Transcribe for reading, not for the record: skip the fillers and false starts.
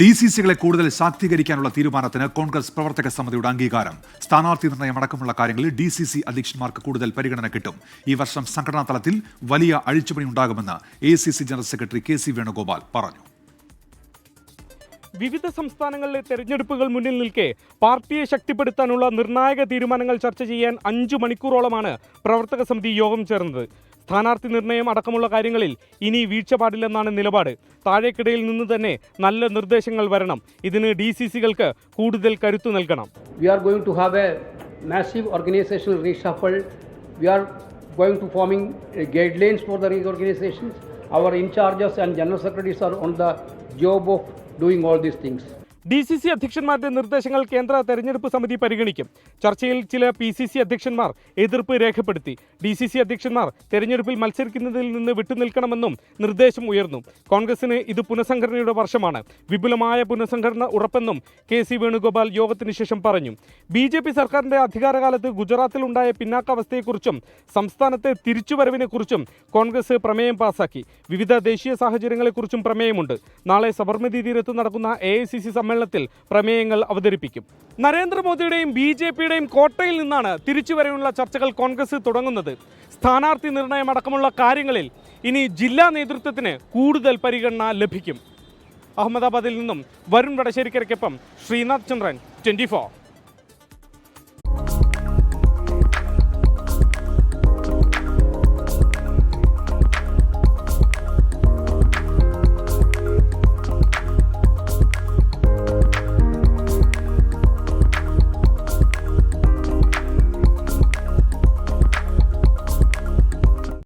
DCCകളെ കൂടുതൽ ശാക്തീകരിക്കാനുള്ള തീരുമാനത്തിന് കോൺഗ്രസ് പ്രവർത്തക സമിതിയുടെ അംഗീകാരം. സ്ഥാനാർത്ഥി നിർണയം അടക്കമുള്ള കാര്യങ്ങളിൽ DCC അധ്യക്ഷന്മാർക്ക് കൂടുതൽ പരിഗണന കിട്ടും. ഈ വർഷം സംഘടനാ തലത്തിൽ വലിയ അഴിച്ചുപണി ഉണ്ടാകുമെന്ന് ACC general secretary KC Venugopal പറഞ്ഞു. വിവിധ സംസ്ഥാനങ്ങളിലെ തെരഞ്ഞെടുപ്പുകൾ മുന്നിൽ നിൽക്കെ പാർട്ടിയെ ശക്തിപ്പെടുത്താനുള്ള നിർണായക തീരുമാനങ്ങൾ ചർച്ച ചെയ്യാൻ 5 മണിക്കൂറോളമാണ് പ്രവർത്തക സമിതി യോഗം ചേർന്നത്. സ്ഥാനാർത്ഥി നിർണയം അടക്കമുള്ള കാര്യങ്ങളിൽ ഇനി വീഴ്ച പാടില്ലെന്നാണ് നിലപാട്. താഴേക്കിടയിൽ നിന്ന് തന്നെ നല്ല നിർദ്ദേശങ്ങൾ വരണം. ഇതിന് DCCകൾക്ക് കൂടുതൽ കരുത്തു നൽകണം. We are going to have a massive organizational reshuffle. We are going to forming guidelines for the reorganizations. Our in charges and general secretaries are on the job of doing all these things. DCC അധ്യക്ഷന്മാരുടെ നിർദ്ദേശങ്ങൾ കേന്ദ്ര തെരഞ്ഞെടുപ്പ് സമിതി പരിഗണിക്കും. ചർച്ചയിൽ ചില PCC അധ്യക്ഷന്മാർ എതിർപ്പ് രേഖപ്പെടുത്തി. DCC അധ്യക്ഷന്മാർ തെരഞ്ഞെടുപ്പിൽ മത്സരിക്കുന്നതിൽ നിന്ന് വിട്ടുനിൽക്കണമെന്നും നിർദ്ദേശം ഉയർന്നു. കോൺഗ്രസിന് ഇത് പുനഃസംഘടനയുടെ വർഷമാണ്. വിപുലമായ പുനഃസംഘടന ഉറപ്പെന്നും KC വേണുഗോപാൽ യോഗത്തിന് ശേഷം പറഞ്ഞു. BJP സർക്കാരിന്റെ അധികാരകാലത്ത് ഗുജറാത്തിലുണ്ടായ പിന്നാക്കാവസ്ഥയെക്കുറിച്ചും സംസ്ഥാനത്തെ തിരിച്ചുവരവിനെക്കുറിച്ചും കോൺഗ്രസ് പ്രമേയം പാസാക്കി. വിവിധ ദേശീയ സാഹചര്യങ്ങളെക്കുറിച്ചും പ്രമേയമുണ്ട്. നാളെ സബർമതി തീരത്ത് നടക്കുന്ന AICC സമ്മേളനത്തിൽ പ്രമേയങ്ങൾ അവതരിപ്പിക്കും. നരേന്ദ്രമോദിയുടെയും BJPയുടെയും കോട്ടയിൽ നിന്നാണ് തിരിച്ചുവരവുള്ള ചർച്ചകൾ കോൺഗ്രസ് തുടങ്ങുന്നത്. സ്ഥാനാർത്ഥി നിർണയം അടക്കമുള്ള കാര്യങ്ങളിൽ ഇനി ജില്ലാ നേതൃത്വത്തിന് കൂടുതൽ പരിഗണന ലഭിക്കും. അഹമ്മദാബാദിൽ നിന്നും വരുൺ വടശ്ശേരിക്കരയ്ക്കൊപ്പം ശ്രീനാഥ് ചന്ദ്രൻ, 24.